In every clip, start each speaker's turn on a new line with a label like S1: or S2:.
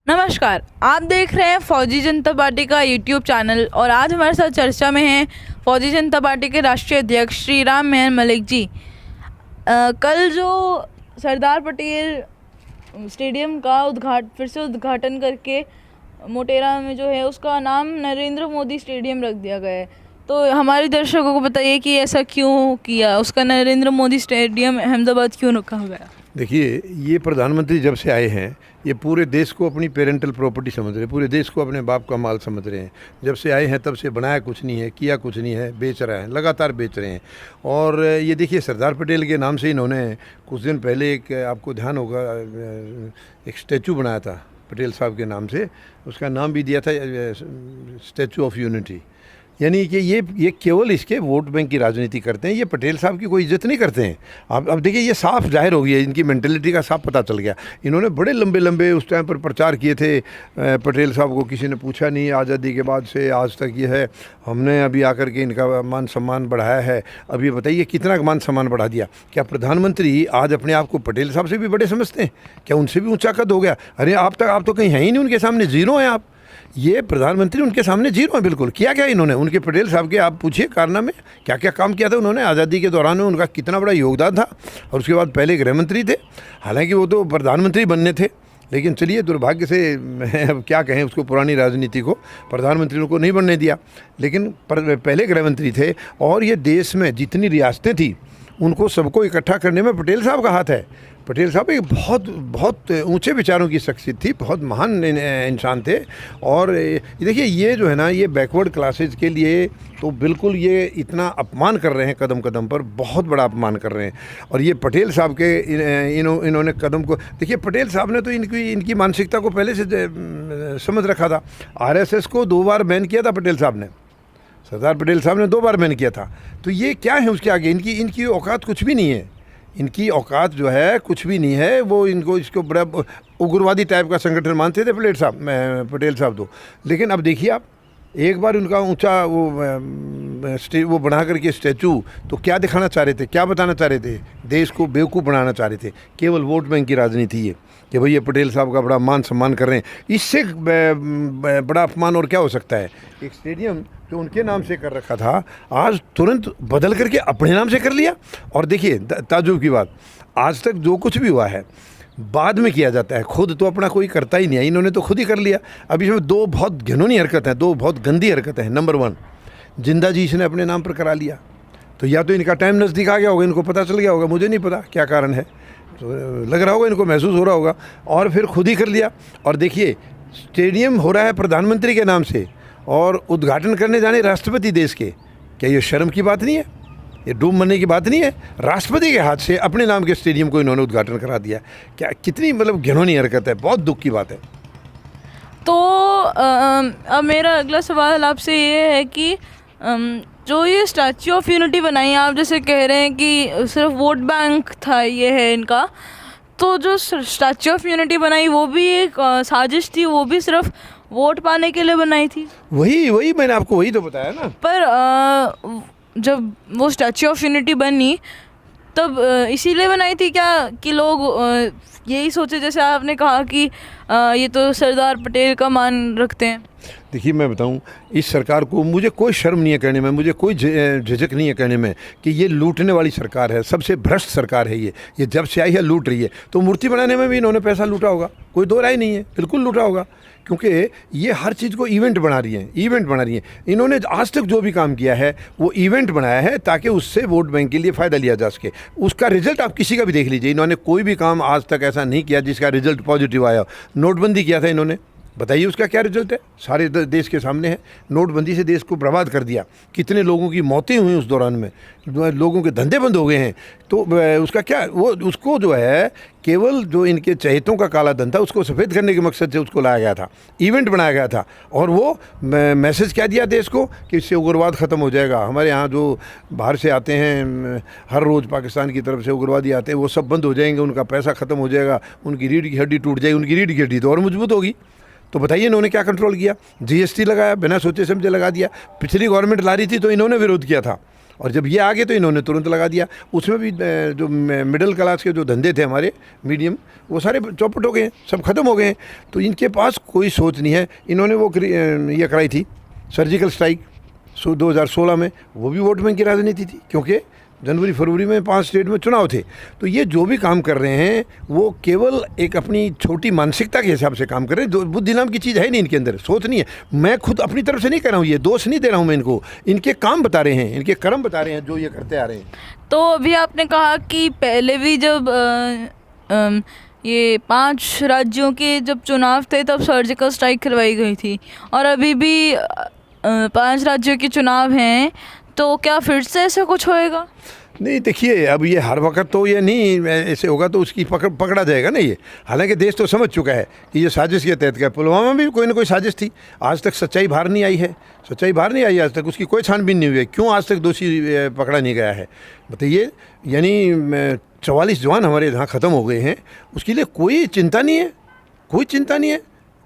S1: नमस्कार, आप देख रहे हैं फौजी जनता पार्टी का यूट्यूब चैनल और आज हमारे साथ चर्चा में हैं फौजी जनता पार्टी के राष्ट्रीय अध्यक्ष श्री राम मेहर मलिक जी। कल जो सरदार पटेल स्टेडियम का फिर से उद्घाटन करके मोटेरा में जो है उसका नाम नरेंद्र मोदी स्टेडियम रख दिया गया है, तो हमारे दर्शकों को बताइए कि ऐसा क्यों किया, उसका नरेंद्र मोदी स्टेडियम अहमदाबाद क्यों रखा गया।
S2: देखिए, ये प्रधानमंत्री जब से आए हैं ये पूरे देश को अपनी पेरेंटल प्रॉपर्टी समझ रहे हैं, पूरे देश को अपने बाप का माल समझ रहे हैं। जब से आए हैं तब से बनाया कुछ नहीं है, किया कुछ नहीं है, बेच रहा है, लगातार बेच रहे हैं। और ये देखिए, सरदार पटेल के नाम से इन्होंने कुछ दिन पहले एक, आपको ध्यान होगा, एक स्टैचू बनाया था पटेल साहब के नाम से। उसका नाम भी दिया था स्टैचू ऑफ यूनिटी। यानी कि ये केवल इसके वोट बैंक की राजनीति करते हैं, ये पटेल साहब की कोई इज्जत नहीं करते हैं। अब देखिए, ये साफ जाहिर हो गया, इनकी मेंटेलिटी का साफ पता चल गया। इन्होंने बड़े लंबे लंबे उस टाइम पर प्रचार किए थे। पटेल साहब को किसी ने पूछा नहीं, आज़ादी के बाद से आज तक ये है, हमने अभी आकर के इनका मान सम्मान बढ़ाया है। अब ये बताइए कितना मान सम्मान बढ़ा दिया। क्या प्रधानमंत्री आज अपने आप को पटेल साहब से भी बड़े समझते हैं? क्या उनसे भी ऊँचा कद हो गया? अरे आप तो कहीं हैं ही नहीं, उनके सामने जीरो हैं आप। ये प्रधानमंत्री उनके सामने जीरो है बिल्कुल। किया क्या इन्होंने? उनके पटेल साहब के आप पूछिए कारनामे, क्या क्या काम किया था उन्होंने आज़ादी के दौरान में, उनका कितना बड़ा योगदान था। और उसके बाद पहले गृह मंत्री थे, हालांकि वो तो प्रधानमंत्री बनने थे, लेकिन चलिए दुर्भाग्य से अब क्या कहें उसको, पुरानी राजनीति को प्रधानमंत्री को नहीं बनने दिया, लेकिन पहले गृह मंत्री थे। और ये देश में जितनी रियासतें थी उनको सबको इकट्ठा करने में पटेल साहब का हाथ है। पटेल साहब एक बहुत ऊंचे विचारों की शख्सियत थी, बहुत महान इंसान थे। और देखिए, ये जो है ना, ये बैकवर्ड क्लासेज के लिए तो बिल्कुल ये इतना अपमान कर रहे हैं, कदम कदम पर बहुत बड़ा अपमान कर रहे हैं। और ये पटेल साहब के इन्होंने कदम को देखिए, पटेल साहब ने तो इनकी मानसिकता को पहले से समझ रखा था। आरएसएस को 2 बार बैन किया था पटेल साहब ने, सरदार पटेल साहब ने 2 बार बैन किया था। तो ये क्या है उसके आगे? इनकी औकात कुछ भी नहीं है, इनकी औकात जो है कुछ भी नहीं है। वो इसको बड़ा उग्रवादी टाइप का संगठन मानते थे पटेल साहब तो। लेकिन अब देखिए आप, एक बार उनका ऊंचा वो बना करके स्टैचू, तो क्या दिखाना चाह रहे थे, क्या बताना चाह रहे थे? देश को बेवकूफ़ बनाना चाह रहे थे। केवल वोट बैंक की राजनीति है कि भाई ये पटेल साहब का बड़ा मान सम्मान कर रहे हैं। इससे बड़ा अपमान और क्या हो सकता है? एक स्टेडियम जो उनके नाम से कर रखा था, आज तुरंत बदल करके अपने नाम से कर लिया। और देखिए, ताज्जुब की बात, आज तक जो कुछ भी हुआ है बाद में किया जाता है, खुद तो अपना कोई करता ही नहीं है। इन्होंने तो खुद ही कर लिया। अब इसमें 2 बहुत घिनौनी हरकत है, 2 बहुत गंदी हरकतें हैं। नंबर 1, जिंदा जी इसने अपने नाम पर करा लिया, तो या तो इनका टाइम नज़दीक आ गया होगा, इनको पता चल गया होगा, मुझे नहीं पता क्या कारण है, तो लग रहा होगा इनको, महसूस हो रहा होगा, और फिर खुद ही कर लिया। और देखिए, स्टेडियम हो रहा है प्रधानमंत्री के नाम से और उद्घाटन करने जाने राष्ट्रपति देश के। क्या ये शर्म की बात नहीं है? ये डूब मरने की बात नहीं है? राष्ट्रपति के हाथ से अपने नाम के स्टेडियम को इन्होंने उद्घाटन करा दिया। क्या कितनी घिनौनी हरकत है, बहुत दुख की बात है।
S1: तो अब मेरा अगला सवाल आपसे ये है कि जो ये स्टैच्यू ऑफ यूनिटी बनाई, आप जैसे कह रहे हैं कि सिर्फ वोट बैंक था ये है इनका, तो जो स्टैच्यू ऑफ यूनिटी बनाई वो भी एक साजिश थी, वो भी सिर्फ वोट पाने के लिए बनाई थी?
S2: वही मैंने आपको वही तो बताया ना।
S1: पर जब वो स्टैच्यू ऑफ यूनिटी बनी तब इसीलिए बनाई थी क्या कि लोग यही सोचे, जैसे आपने कहा कि ये तो सरदार पटेल का मान रखते हैं?
S2: देखिए, मैं बताऊं, इस सरकार को मुझे कोई शर्म नहीं है कहने में, मुझे कोई झिझक नहीं है कहने में कि ये लूटने वाली सरकार है, सबसे भ्रष्ट सरकार है ये जब से आई है लूट रही है। तो मूर्ति बनाने में भी इन्होंने पैसा लूटा होगा, कोई दो राय नहीं है, बिल्कुल लूटा होगा, क्योंकि ये हर चीज़ को इवेंट बना रही हैं। इन्होंने आज तक जो भी काम किया है वो इवेंट बनाया है ताकि उससे वोट बैंक के लिए फ़ायदा लिया जा सके। उसका रिजल्ट आप किसी का भी देख लीजिए, इन्होंने कोई भी काम आज तक ऐसा नहीं किया जिसका रिजल्ट पॉजिटिव आया। नोटबंदी किया था इन्होंने, बताइए उसका क्या रिजल्ट है? सारे देश के सामने है। नोटबंदी से देश को बर्बाद कर दिया, कितने लोगों की मौतें हुई उस दौरान में, लोगों के धंधे बंद हो गए हैं। तो उसका क्या, वो उसको जो है केवल जो इनके चहेतों का काला धन था उसको सफ़ेद करने के मकसद से उसको लाया गया था, इवेंट बनाया गया था। और वो मैसेज क्या दिया देश को कि इससे उग्रवाद ख़त्म हो जाएगा। हमारे यहाँ जो बाहर से आते हैं, हर रोज़ पाकिस्तान की तरफ से उग्रवादी आते हैं, वो सब बंद हो जाएंगे, उनका पैसा ख़त्म हो जाएगा, उनकी रीढ़ की हड्डी टूट जाएगी, उनकी रीढ़ की हड्डी तो और मजबूत होगी। तो बताइए इन्होंने क्या कंट्रोल किया? जीएसटी लगाया, बिना सोचे समझे लगा दिया। पिछली गवर्नमेंट ला रही थी तो इन्होंने विरोध किया था, और जब ये आ गए तो इन्होंने तुरंत लगा दिया। उसमें भी जो मिडिल क्लास के जो धंधे थे हमारे मीडियम, वो सारे चौपट हो गए हैं, सब खत्म हो गए हैं। तो इनके पास कोई सोच नहीं है। इन्होंने वो ये कराई थी सर्जिकल स्ट्राइक 2016 में, वो भी वोट बैंक की राजनीति थी, क्योंकि जनवरी फरवरी में 5 स्टेट में चुनाव थे। तो ये जो भी काम कर रहे हैं वो केवल एक अपनी छोटी मानसिकता के हिसाब से काम कर रहे हैं। बुद्धि नाम की चीज़ है नहीं इनके अंदर, सोच नहीं है। मैं खुद अपनी तरफ से नहीं कह रहा हूँ, ये दोष नहीं दे रहा हूँ मैं इनको, इनके काम बता रहे हैं, इनके कर्म बता रहे हैं जो ये करते आ रहे हैं।
S1: तो अभी आपने कहा कि पहले भी जब ये 5 राज्यों के जब चुनाव थे तब सर्जिकल स्ट्राइक करवाई गई थी, और अभी भी 5 राज्यों के चुनाव हैं, तो क्या फिर से ऐसा कुछ होएगा?
S2: नहीं, देखिए अब ये हर वक्त तो ये नहीं ऐसे होगा, तो उसकी पकड़ा जाएगा ना ये। हालांकि देश तो समझ चुका है कि ये साजिश के तहत का। पुलवामा में भी कोई ना कोई साजिश थी, आज तक सच्चाई बाहर नहीं आई है, सच्चाई बाहर नहीं आई आज तक, उसकी कोई छानबीन नहीं हुई है। क्यों आज तक दोषी पकड़ा नहीं गया है बताइए? यानी 44 जवान हमारे यहाँ ख़त्म हो गए हैं, उसके लिए कोई चिंता नहीं है, कोई चिंता नहीं है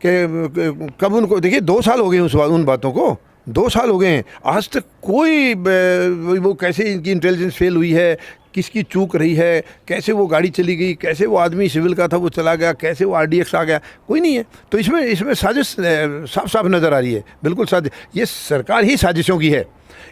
S2: कि कब उनको, देखिए 2 साल हो गए उन बातों को, 2 साल हो गए हैं, आज तक कोई वो कैसे इनकी इंटेलिजेंस फेल हुई है, किसकी चूक रही है, कैसे वो गाड़ी चली गई, कैसे वो आदमी सिविल का था वो चला गया, कैसे वो RDX आ गया, कोई नहीं है। तो इसमें साजिश साफ साफ नज़र आ रही है, बिल्कुल साजिश। ये सरकार ही साजिशों की है।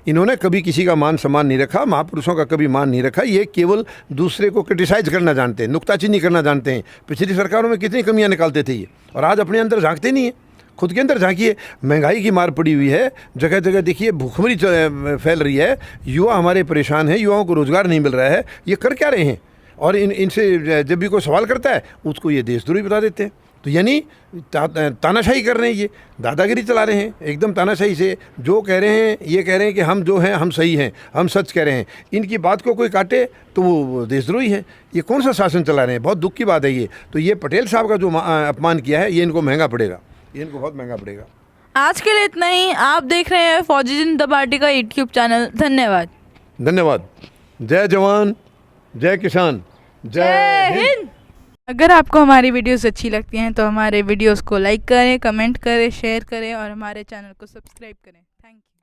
S2: इन्होंने कभी किसी का मान सम्मान नहीं रखा, महापुरुषों का कभी मान नहीं रखा। ये केवल दूसरे को क्रिटिसाइज करना जानते हैं, नुक्ताचीनी करना जानते हैं। पिछली सरकारों में कितनी कमियां निकालते थे ये, और आज अपने अंदर झांकते नहीं हैं। खुद के अंदर झांकिए, महंगाई की मार पड़ी हुई है, जगह जगह देखिए भूखमरी फैल रही है, युवा हमारे परेशान हैं, युवाओं को रोज़गार नहीं मिल रहा है। ये कर क्या रहे हैं? और इनसे जब भी कोई सवाल करता है उसको ये देशद्रोही बता देते हैं। तो यानी तानाशाही कर रहे हैं, ये दादागिरी चला रहे हैं एकदम तानाशाही से। जो कह रहे हैं ये कह रहे हैं कि हम जो हैं हम सही हैं, हम सच कह रहे हैं। इनकी बात को कोई काटे तो वो देशद्रोही है। ये कौन सा शासन चला रहे हैं? बहुत दुख की बात है ये। तो ये पटेल साहब का जो अपमान किया है, ये इनको महंगा पड़ेगा, ये इनको बहुत महंगा पड़ेगा।
S1: आज के लिए इतना ही। आप देख रहे हैं फौजी जनता पार्टी का YouTube चैनल। धन्यवाद।
S2: धन्यवाद। जय जवान, जय किसान, जय हिंद।
S1: अगर आपको हमारी वीडियोस अच्छी लगती हैं तो हमारे वीडियोस को लाइक करें, कमेंट करें, शेयर करें और हमारे चैनल को सब्सक्राइब करें। Thank you.